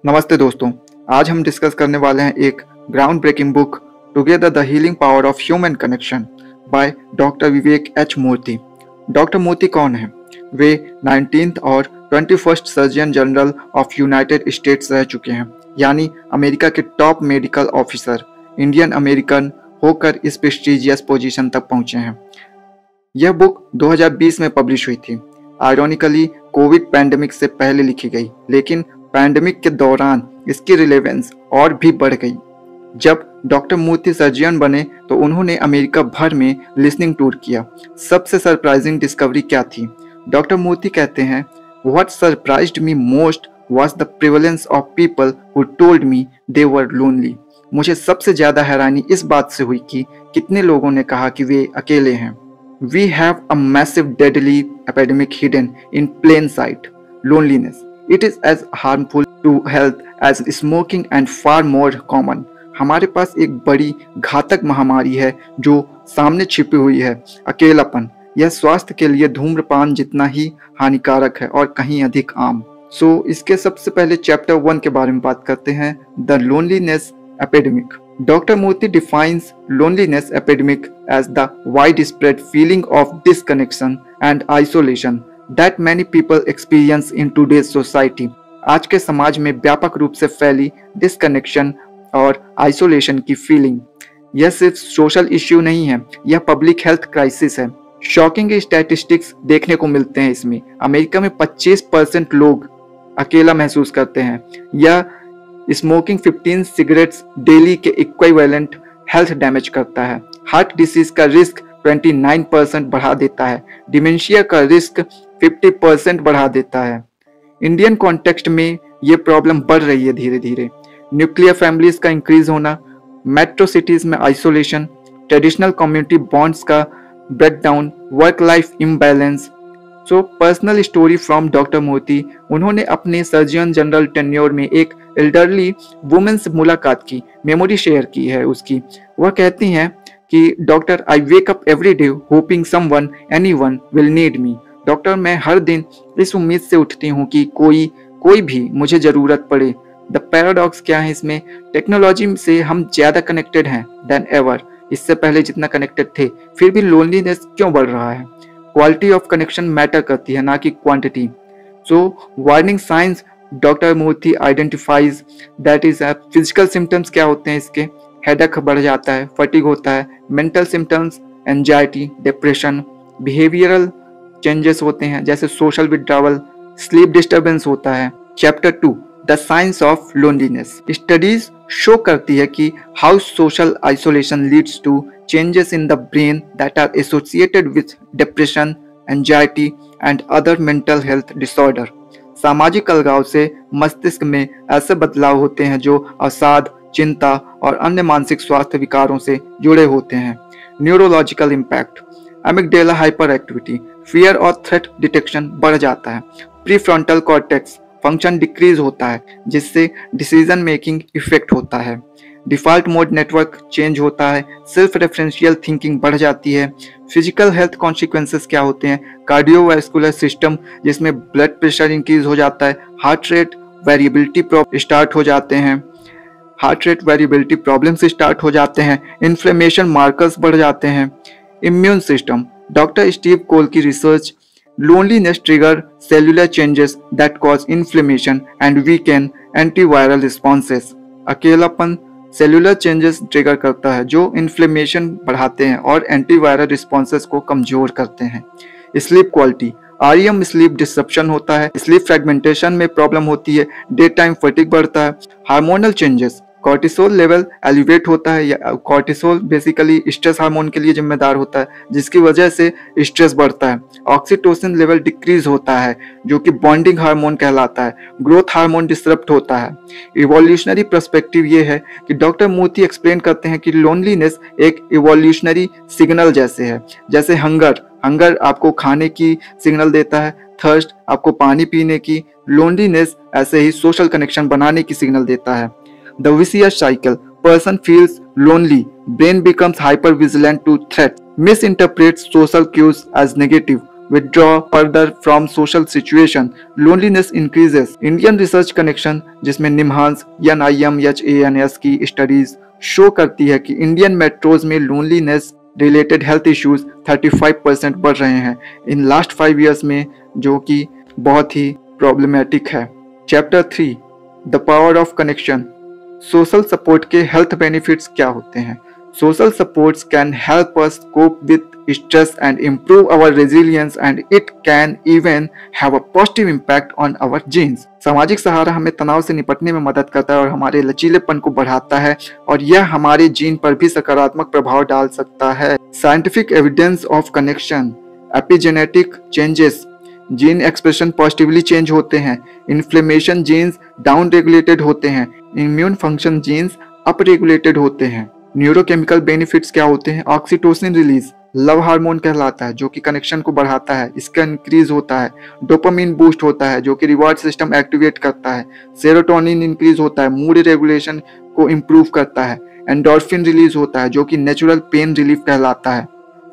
नमस्ते दोस्तों। आज हम डिस्कस करने वाले हैं एक ground breaking book together the healing power of human connection by doctor Vivek H Murthy. Doctor Murthy कौन है? वे 19th और 21st surgeon general of United States रह चुके हैं, यानी अमेरिका के top medical officer Indian American होकर इस प्रेस्टिजियस पोजीशन तक पहुंचे हैं। यह बुक 2020 में पब्लिश हुई थी। आयरॉनिकली कोविड पैंडेमिक से पहले लिखी गई, लेकिन पैंडेमिक के दौरान इसकी रिलेवेंस और भी बढ़ गई। जब डॉक्टर मूर्ति सर्जन बने तो उन्होंने अमेरिका भर में लिसनिंग टूर किया। सबसे सरप्राइजिंग डिस्कवरी क्या थी? डॉक्टर मूर्ति कहते हैं, what surprised me most was the prevalence of people who told me they were lonely. मुझे सबसे ज्यादा हैरानी इस बात से हुई कि कितने लोगों ने कहा कि वे अकेले हैं। We have a massive deadly epidemic hidden in plain sight, loneliness. It is as harmful to health as smoking and far more common. हमारे पास एक बड़ी घातक महामारी है जो सामने छिपी हुई है, अकेलापन। यह स्वास्थ्य के लिए धूम्रपान जितना ही हानिकारक है और कहीं अधिक आम। इसके सबसे पहले चैप्टर 1 के बारे में बात करते हैं, the loneliness epidemic. Dr. Murthy defines loneliness epidemic as the widespread feeling of disconnection and isolation that many people experience in today's society. आज के समाज में व्यापक रूप से फैली डिसकनेक्शन और आइसोलेशन की फीलिंग। यह सिर्फ सोशल इश्यू नहीं है, यह पब्लिक हेल्थ क्राइसिस है। शॉकिंग स्टैटिस्टिक्स देखने को मिलते हैं इसमें। अमेरिका में 25% लोग अकेला महसूस करते हैं। यह स्मोकिंग 15 सिगरेट्स डेली के इक्विवेलेंट हेल्थ डैमेज करता है। हार्ट डिसीज का रिस्क 29% बढ़ा देता है। डिमेंशिया का रिस्क 50% बढ़ा देता है। इंडियन कॉन्टेक्स्ट में ये प्रॉब्लम बढ़ रही है धीरे धीरे। न्यूक्लियर फैमिलीज का इंक्रीज होना, मेट्रो सिटीज में आइसोलेशन, ट्रेडिशनल कम्युनिटी बॉन्ड्स का breakdown, work life imbalance. Personal story from doctor Murthy. उन्होंने अपने सर्जन जनरल टेन्योर में एक एल्डरली वुमेन से मुलाकात की, मेमोरी शेयर की है उसकी। वह कहती हैं कि doctor, I wake up every day hopping someone anyone will need me. Doctor, मैं हर दिन इस उम्मीद से उठती हूँ कि कोई भी मुझे जरूरत पड़े। द पैराडॉक्स क्या है इसमें? टेक्नोलॉजी से हम ज्यादा कनेक्टेड हैं देन एवर, इससे पहले जितना कनेक्टेड थे, फिर भी लोनलीनेस क्यों बढ़ रहा है? क्वालिटी ऑफ कनेक्शन मैटर करती है, ना कि quantity. Warning signs doctor Murthy identifies that is physical symptoms क्या होते हैं इसके? हेडेक बढ़ जाता है, फटीग होता है। Mental symptoms anxiety, depression. Behavioural changes होते हैं जैसे सोशल विड्रॉवल, स्लीप डिस्टर्बेंस होता है। Chapter 2, the science of loneliness. Studies show करती है कि how social isolation leads to changes in the brain that are associated with depression, anxiety and other mental health disorder. सामाजिक अलगाव से मस्तिष्क में ऐसे बदलाव होते हैं जो अवसाद, चिंता और अन्य मानसिक स्वास्थ्य विकारों से जुड़े होते हैं। Neurological impact, amygdala hyper activity, fear और थ्रेट डिटेक्शन बढ़ जाता है। प्रीफ्रंटल कॉर्टेक्स फंक्शन डिक्रीज होता है जिससे डिसीजन मेकिंग इफेक्ट होता है। डिफॉल्ट मोड नेटवर्क चेंज होता है। सेल्फ रेफरेंशियल थिंकिंग बढ़ जाती है। फिजिकल हेल्थ कॉन्सिक्वेंसेस क्या होते हैं? कार्डियोवैस्कुलर सिस्टम जिसमें ब्लड प्रेशर इंक्रीज हो जाता है। हार्ट रेट वेरिएबिलिटी स्टार्ट हो जाते हैं। स्टार्ट हो जाते हैं। इन्फ्लेमेशन मार्कर्स बढ़ जाते हैं। इम्यून सिस्टम, डॉक्टर स्टीव कोल की research, loneliness trigger cellular changes that cause inflammation and weakened antiviral responses. अकेलापन सेलुलर चेंजेस ट्रिगर करता है जो इन्फ्लेमेशन बढ़ाते हैं और एंटीवायरल रिस्पॉन्सेस को कमजोर करते हैं। Sleep quality, REM sleep disruption होता है। स्लीप फ्रेगमेंटेशन में प्रॉब्लम होती है। डे टाइम फटीग बढ़ता है। Hormonal changes, cortisol level elevate होता है। कॉर्टिसोल बेसिकली स्ट्रेस हार्मोन के लिए जिम्मेदार होता है जिसकी वजह से स्ट्रेस बढ़ता है। ऑक्सीटोसिन लेवल डिक्रीज होता है जो कि बॉन्डिंग हार्मोन कहलाता है। ग्रोथ हार्मोन डिसरप्ट होता है। इवोल्यूशनरी पर्सपेक्टिव ये है कि डॉक्टर मूर्ति एक्सप्लेन करते हैं कि लोनलीनेस एक इवोल्यूशनरी सिग्नल जैसे है। जैसे हंगर आपको खाने की सिग्नल देता है, थर्स्ट आपको पानी पीने की, लोनलीनेस ऐसे ही सोशल कनेक्शन बनाने की सिग्नल देता है। The vicious cycle, person feels lonely, brain becomes hyper vigilant to threats, misinterprets social cues as negative, withdraw further from social situation, loneliness increases. Indian Research Connection जिसमें निम्हांस NIMHANS की studies show करती है कि Indian metros में loneliness related health issues 35% बढ़ रहे हैं in last 5 years में, जो कि बहुत ही प्रॉब्लमेटिक है। Chapter 3 the power of connection. Social support के हेल्थ बेनिफिट्स क्या होते हैं? Social supports can help us cope with stress and improve our resilience, and it can even have a positive impact on our genes. सामाजिक सहारा हमें तनाव से निपटने में मदद करता है और हमारे लचीलेपन को बढ़ाता है, और यह हमारे जीन पर भी सकारात्मक प्रभाव डाल सकता है। Scientific evidence of connection. Epigenetic changes, gene expression positively change होते हैं। इन्फ्लेमेशन जीन्स डाउन रेगुलेटेड होते हैं। Immune function genes up regulated होते हैं। न्यूरोकेमिकल बेनिफिट्स क्या होते हैं? ऑक्सीटोसिन रिलीज लव हार्मोन कहलाता है, जो कि कनेक्शन को बढ़ाता है, इसका इंक्रीज होता है। डोपामिन बूस्ट होता है, जो कि रिवार्ड सिस्टम एक्टिवेट करता है। सेरोटोनिन इंक्रीज होता है, मूड रेगुलेशन को इम्प्रूव करता है। एंडोर्फिन रिलीज होता है, जो कि नेचुरल पेन रिलीफ कहलाता है।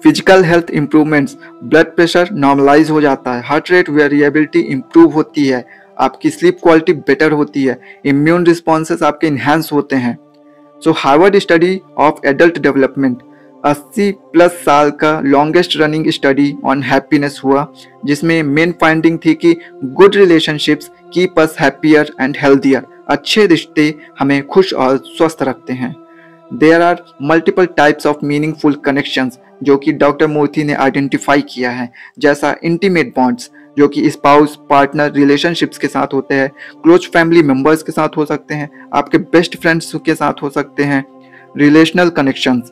Physical health improvements, blood pressure normalise हो जाता है। हार्ट रेट वेरिएबिलिटी इंप्रूव होती है। आपकी स्लीप क्वालिटी बेटर होती है। इम्यून रिस्पॉन्सेस आपके इन्हांस होते हैं। So Harvard study of adult development 80+ साल का longest running study on happiness हुआ, जिसमें मेन फाइंडिंग थी कि good relationships keep us happier and healthier. अच्छे रिश्ते हमें खुश और स्वस्थ रखते हैं। There are multiple types of meaningful connections, जो कि डॉक्टर मूर्ति ने आइडेंटिफाई किया है, जैसा इंटीमेट बॉन्ड्स, जो कि स्पाउस पार्टनर रिलेशनशिप्स के साथ होते हैं। क्लोज फैमिली मेंबर्स के साथ हो सकते हैं, आपके बेस्ट फ्रेंड्स के साथ हो सकते हैं। रिलेशनल कनेक्शंस,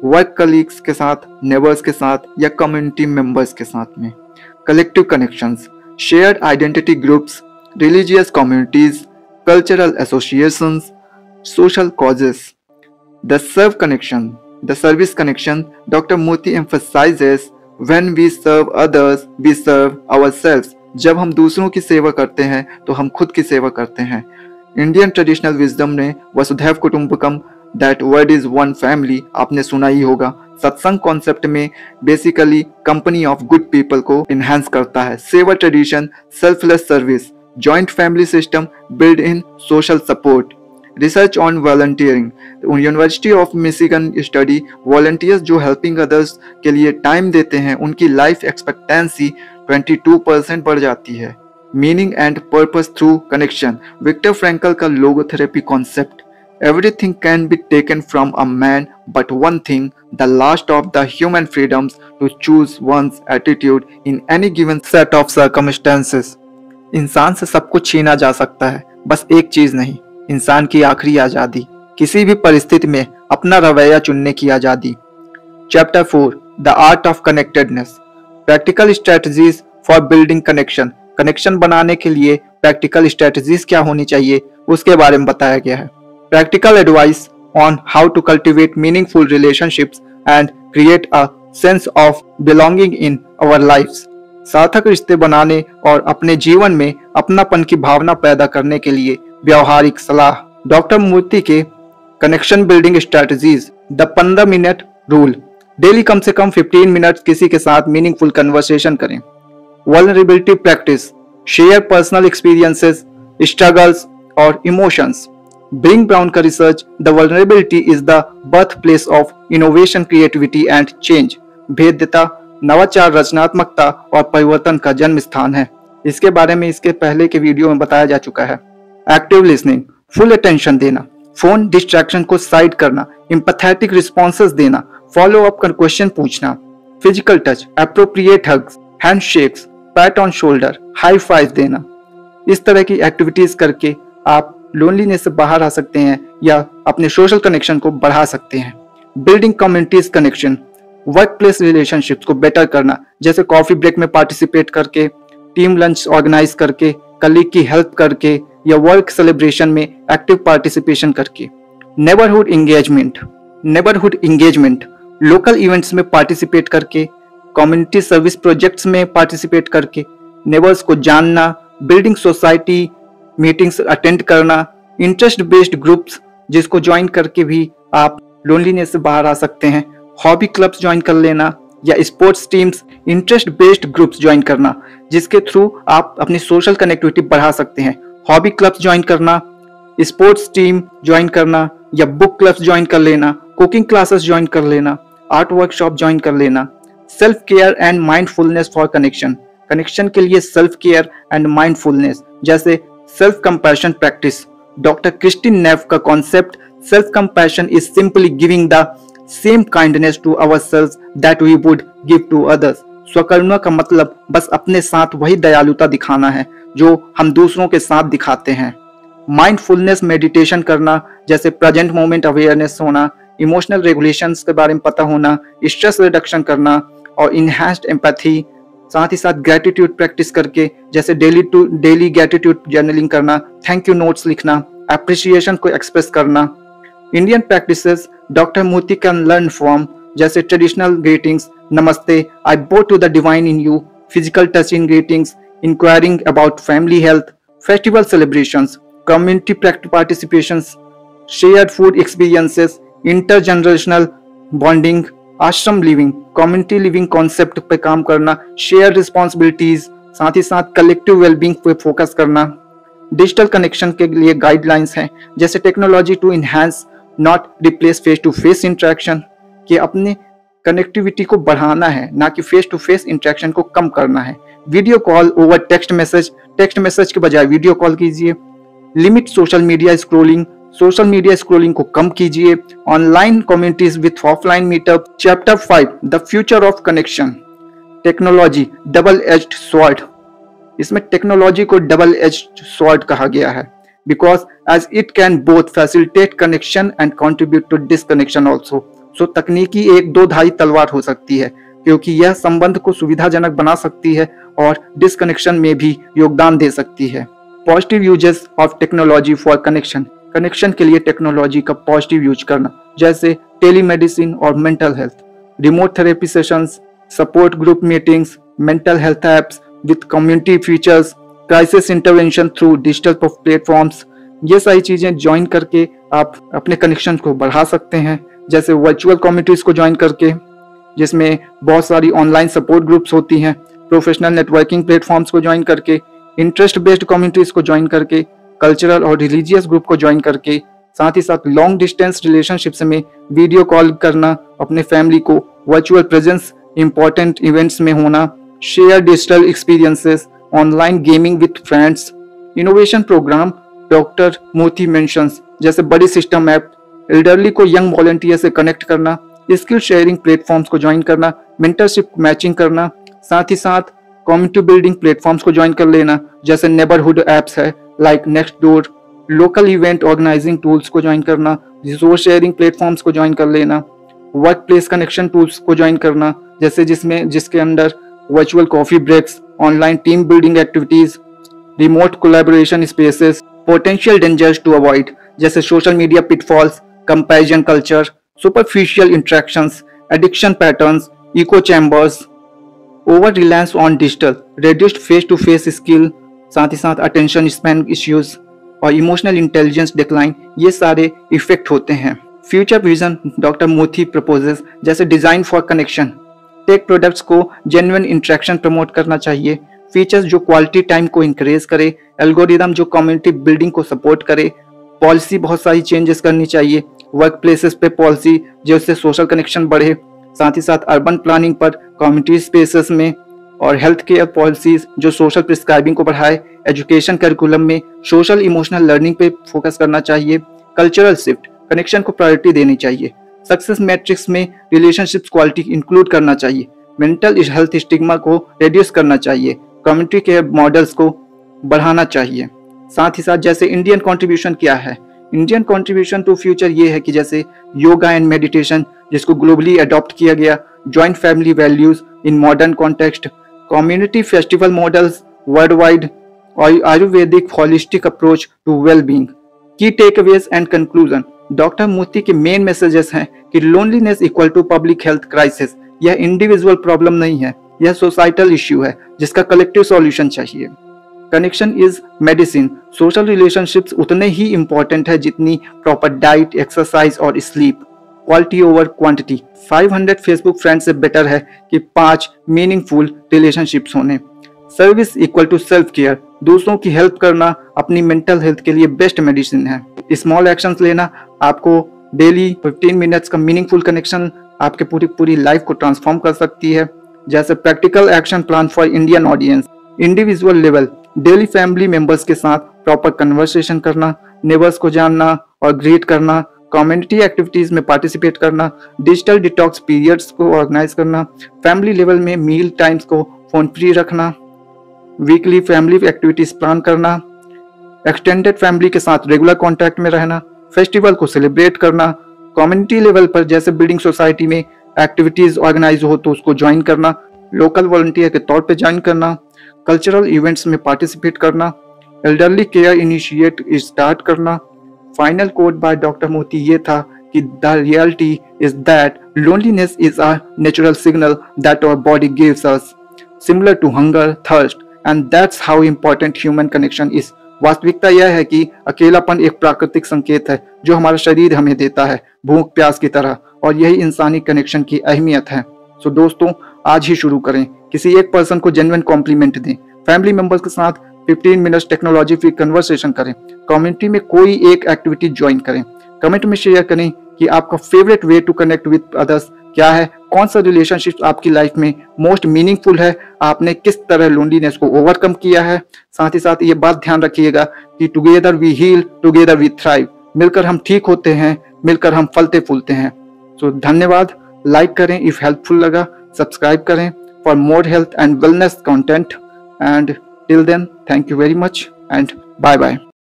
वर्क कलीग्स के साथ, नेबर्स के साथ, या कम्युनिटी मेंबर्स के साथ में। Collective connections, shared identity groups, religious communities, cultural associations, social causes. The service connection, doctor Murthy emphasises when we serve others we serve ourselves। जब हम दूसरों की सेवा करते हैं तो हम खुद की सेवा करते हैं। इंडियन ट्रेडिशनल विजडम ने वसुधैव कुटुंबकम, that word is one family, आपने सुना ही होगा। सत्संग कॉन्सेप्ट में basically company of good people को इनहेंस करता है। सेवा tradition, selfless service, joint family system build in social support. Research on volunteering, university of Michigan study, volunteers जो हेल्पिंग अदर्स के लिए टाइम देते हैं, उनकी लाइफ एक्सपेक्टेंसी 22% बढ़ जाती है। Meaning and purpose through connection, Viktor Frankl का logotherapy concept. Everything can be taken from a man but one thing, the last of the human freedoms to choose one's attitude in any given set of circumstances. इंसान से सब कुछ छीना जा सकता है, बस एक चीज नहीं, इंसान की आखिरी आजादी, किसी भी परिस्थिति में अपना रवैया चुनने की आजादी। Chapter 4 the art of connectedness. Practical strategies for building connection. Connection बनाने के लिए प्रैक्टिकल स्ट्रेटजीज क्या होनी चाहिए, उसके बारे में बताया गया है। Practical advice on how to cultivate meaningful relationships and create a sense of belonging in our lifes. सार्थक रिश्ते बनाने और अपने जीवन में अपनापन की भावना पैदा करने के लिए व्यवहारिक सलाह। डॉक्टर मूर्ति के connection building strategies. The 15 minute rule, daily कम से कम 15 मिनट किसी के साथ मीनिंगफुल कन्वर्सेशन करें। Vulnerability practice, share personal experiences, struggles और इमोशंस। ब्रिंग ब्राउन का research, the vulnerability is the birthplace of innovation, creativity and change. भेद्यता, नवाचार, रचनात्मकता और परिवर्तन का जन्म स्थान है। इसके बारे में इसके पहले के वीडियो में बताया जा चुका है। एक्टिव लिसनिंग, फुल अटेंशन देना, फोन डिस्ट्रैक्शन को साइड करना, एम्पैथेटिक रिस्पॉन्सेस देना, फॉलो अप कर क्वेश्चन पूछना। Physical touch, appropriate hugs, handshakes, PAT on shoulder, high five देना। इस तरह की एक्टिविटीज करके आप लोनलीनेस से बाहर आ सकते हैं या अपने सोशल कनेक्शन को बढ़ा सकते हैं। Building communities connection, work place relationships को बेटर करना, जैसे कॉफी ब्रेक में पार्टिसिपेट करके, टीम लंच ऑर्गेनाइज करके, कलीग की हेल्प करके, या वर्क सेलिब्रेशन में एक्टिव पार्टिसिपेशन करके। नेबरहुड इंगेजमेंट, लोकल इवेंट्स में पार्टिसिपेट करके, कम्युनिटी सर्विस प्रोजेक्ट्स में पार्टिसिपेट करके, नेबर्स को जानना, बिल्डिंग सोसाइटी मीटिंग्स अटेंड करना, इंटरेस्ट बेस्ड ग्रुप्स जिसको ज्वाइन करके भी आप लोनलीनेस से बाहर आ सकते हैं। हॉबी क्लब्स ज्वाइन कर लेना, या sports teams, interest based groups join करना, जिसके थ्रू आप अपनी सोशल कनेक्टिविटी बढ़ा सकते हैं। हॉबी क्लब्स ज्वाइन करना, स्पोर्ट्स टीम ज्वाइन करना या बुक क्लब्स ज्वाइन कर लेना, कुकिंग क्लासेस ज्वाइन कर लेना, आर्ट वर्कशॉप ज्वाइन कर लेना। Self care and mindfulness for connection, connection के लिए सेल्फ केयर एंड माइंडफुलनेस जैसे self compassion practice. Doctor Kristin Neff का concept self compassion is simply giving the same kindness to ourselves that we would give to others. स्वकरुणा का मतलब बस अपने साथ वही दयालुता दिखाना है जो हम दूसरों के साथ दिखाते हैं। माइंडफुलनेस मेडिटेशन करना जैसे प्रेजेंट मोमेंट अवेयरनेस होना, इमोशनल रेगुलेशंस के बारे में पता होना, स्ट्रेस रिडक्शन करना और इनहैंस्ड एम्पैथी। साथ ही साथ ग्रेटिट्यूड प्रैक्टिस करके जैसे डेली ग्रेटिट्यूड जर्नलिंग करना, थैंक यू नोट्स लिखना, एप्रिसिएशन को एक्सप्रेस करना। Indian practices doctor Murthy can learn from जैसे traditional greetings, namaste, I bow to the divine in you, physical touch in greetings, inquiring about family health, festival celebrations, community participations, shared food experiences, intergenerational bonding, ashram living, community living concept पे काम करना, share responsibilities, साथ ही साथ collective wellbeing पे focus करना। Digital connection के लिए गाइडलाइंस हैं जैसे technology to enhance not replace face to face interaction, कि अपने कनेक्टिविटी को बढ़ाना है ना कि फेस टू फेस इंटरेक्शन को कम करना है। Video call over text message के बजाय वीडियो कॉल कीजिए। लिमिट सोशल मीडिया स्क्रोलिंग को कम कीजिए। Online communities with offline meetup. Chapter 5 the future of connection. Technology double edged sword, इसमें टेक्नोलॉजी को डबल एज्ड स्वॉर्ड कहा गया है because as it can both facilitate connection and contribute to disconnection also. So तकनीकी एक दो धारी तलवार हो सकती है क्योंकि यह संबंध को सुविधाजनक बना सकती है और डिसकनेक्शन में भी योगदान दे सकती है। Positive uses of technology for connection के लिए टेक्नोलॉजी का पॉजिटिव यूज करना जैसे टेलीमेडिसिन और mental health, remote therapy sessions, support group meetings, mental health apps with community features, crisis intervention through digital platforms. ये सारी चीजें ज्वाइन करके आप अपने कनेक्शन को बढ़ा सकते हैं, जैसे वर्चुअल कम्युनिटीज को ज्वाइन करके जिसमें बहुत सारी ऑनलाइन सपोर्ट ग्रुप्स होती हैं, प्रोफेशनल नेटवर्किंग प्लेटफॉर्म्स को ज्वाइन करके, इंटरेस्ट बेस्ड कम्युनिटीज को ज्वाइन करके, कल्चरल और रिलीजियस ग्रुप को ज्वाइन करके, साथ ही साथ लॉन्ग डिस्टेंस रिलेशनशिप्स में वीडियो कॉल करना अपने फैमिली को, वर्चुअल प्रेजेंस इंपॉर्टेंट इवेंट्स में होना, share digital experiences, online gaming with friends. Innovation programme doctor Murthy mentions जैसे बड़ी सिस्टम ऐप, एल्डरली को यंग वॉलंटियर से कनेक्ट करना, स्किल शेयरिंग प्लेटफॉर्म्स को ज्वाइन करना, मेंटरशिप मैचिंग करना, साथ ही साथ कम्युनिटी बिल्डिंग प्लेटफॉर्म्स को ज्वाइन कर लेना जैसे नेबरहुड एप्स है like next door, local event organising tools को ज्वाइन करना, रिसोर्स शेयरिंग प्लेटफॉर्म्स को ज्वाइन कर लेना, वर्क प्लेस कनेक्शन टूल्स को ज्वाइन करना जैसे जिसके अंदर virtual coffee breaks, online team building activities, remote collaboration spaces. Potential dangers to avoid जैसे social media pitfalls, comparison culture, superficial interactions, addiction patterns, echo chambers, over reliance on digital, reduced face to face skill, साथ ही साथ attention span issues और emotional intelligence decline, ये सारे effect होते हैं। Future vision doctor Murthy proposes जैसे design for connection, tech products को जेन्युइन इंटरेक्शन प्रमोट करना चाहिए, फीचर्स जो क्वालिटी टाइम को इंक्रीज करे, एल्गोरिदम जो कम्युनिटी बिल्डिंग को सपोर्ट करे, पॉलिसी बहुत सारी चेंजेस करनी चाहिए, वर्क प्लेसेस पे पॉलिसी जिससे सोशल कनेक्शन बढ़े, साथ ही साथ अर्बन प्लानिंग पर कम्युनिटी स्पेसेस में, और हेल्थ केयर पॉलिसीज जो सोशल प्रिस्क्राइबिंग को बढ़ाए, एजुकेशन करिकुलम में सोशल इमोशनल लर्निंग पे फोकस करना चाहिए, कल्चरल शिफ्ट कनेक्शन को प्रायोरिटी देनी चाहिए, सक्सेस मैट्रिक्स में रिलेशनशिप्स क्वालिटी इंक्लूड करना चाहिए, मेंटल हेल्थ स्टिग्मा को रिड्यूस करना चाहिए, कम्युनिटी केयर मॉडल्स को बढ़ाना चाहिए। साथ ही साथ जैसे इंडियन कंट्रीब्यूशन क्या है, इंडियन कंट्रीब्यूशन टू फ्यूचर ये है कि जैसे योगा एंड मेडिटेशन जिसको ग्लोबली अडॉप्ट किया गया, joint family values in modern context, community festival models world wide और ayurvedic holistic approach to well being. Key takeaways and conclusion, doctor Murthy के मेन मैसेजेस हैं कि loneliness equal to public health crisis, यह individual problem नहीं है, यह societal issue है जिसका कलेक्टिव सॉल्यूशन चाहिए। Connection is medicine, social relationships उतने ही इंपॉर्टेंट है जितनी प्रॉपर डाइट, एक्सरसाइज और sleep. Quality over quantity. 500 Facebook friends से बेटर है कि 5 मीनिंगफुल रिलेशनशिप्स होने। Service equal to self care. दूसरों की हेल्प करना अपनी मेंटल हेल्थ के लिए बेस्ट मेडिसिन है। स्मॉल एक्शंस लेना, आपको डेली 15 मिनट्स का मीनिंगफुल कनेक्शन आपके पूरी लाइफ को ट्रांसफॉर्म कर सकती है। जैसे practical action plan for Indian audience. Individual level, daily family members के साथ प्रॉपर कन्वर्सेशन करना, नेबर्स को जानना और ग्रीट करना, कम्युनिटी एक्टिविटीज में पार्टिसिपेट करना, डिजिटल डिटॉक्स पीरियड्स को ऑर्गेनाइज करना, फैमिली लेवल में मील टाइम्स को फोन फ्री रखना, वीकली फैमिली एक्टिविटीज प्लान करना, एक्सटेंडेड फैमिली के साथ रेगुलर कांटेक्ट में रहना, फेस्टिवल को सेलिब्रेट करना, कम्युनिटी लेवल पर जैसे बिल्डिंग सोसाइटी में एक्टिविटीज ऑर्गेनाइज हो तो उसको ज्वाइन करना, लोकल वॉलंटियर के तौर पे ज्वाइन करना, कल्चरल इवेंट्स में पार्टिसिपेट करना, एल्डरली केयर इनिशिएट स्टार्ट करना। Final quote by doctor Moti ये था कि the reality is that loneliness is a natural signal that our body gives us, similar to hunger, thirst, and that's how important human connection is. वास्तविकता यह है कि अकेलापन एक प्राकृतिक संकेत है जो हमारा शरीर हमें देता है, भूख प्यास की तरह, और यही इंसानी कनेक्शन की अहमियत है। सो दोस्तों, आज ही शुरू करें, किसी एक पर्सन को जेन्युइन कॉम्प्लीमेंट दें, फैमिली मेंबर्स के साथ 15 मिनट्स टेक्नोलॉजी फ्री कन्वर्सेशन करें, कम्युनिटी में कोई एक एक्टिविटी ज्वाइन करें, कमेंट में शेयर करें कि आपका favourite way to connect with others क्या है, कौन सा रिलेशनशिप आपकी लाइफ में मोस्ट मीनिंगफुल है, आपने किस तरह लोनलीनेस को ओवरकम किया है। साथ ही साथ ये बात ध्यान रखिएगा कि together we heal, together we thrive. मिलकर हम ठीक होते हैं, मिलकर हम फलते फूलते हैं। सो धन्यवाद। लाइक करें इफ हेल्पफुल लगा, सब्सक्राइब करें for more health and wellness content, and till then thank you very much and bye bye.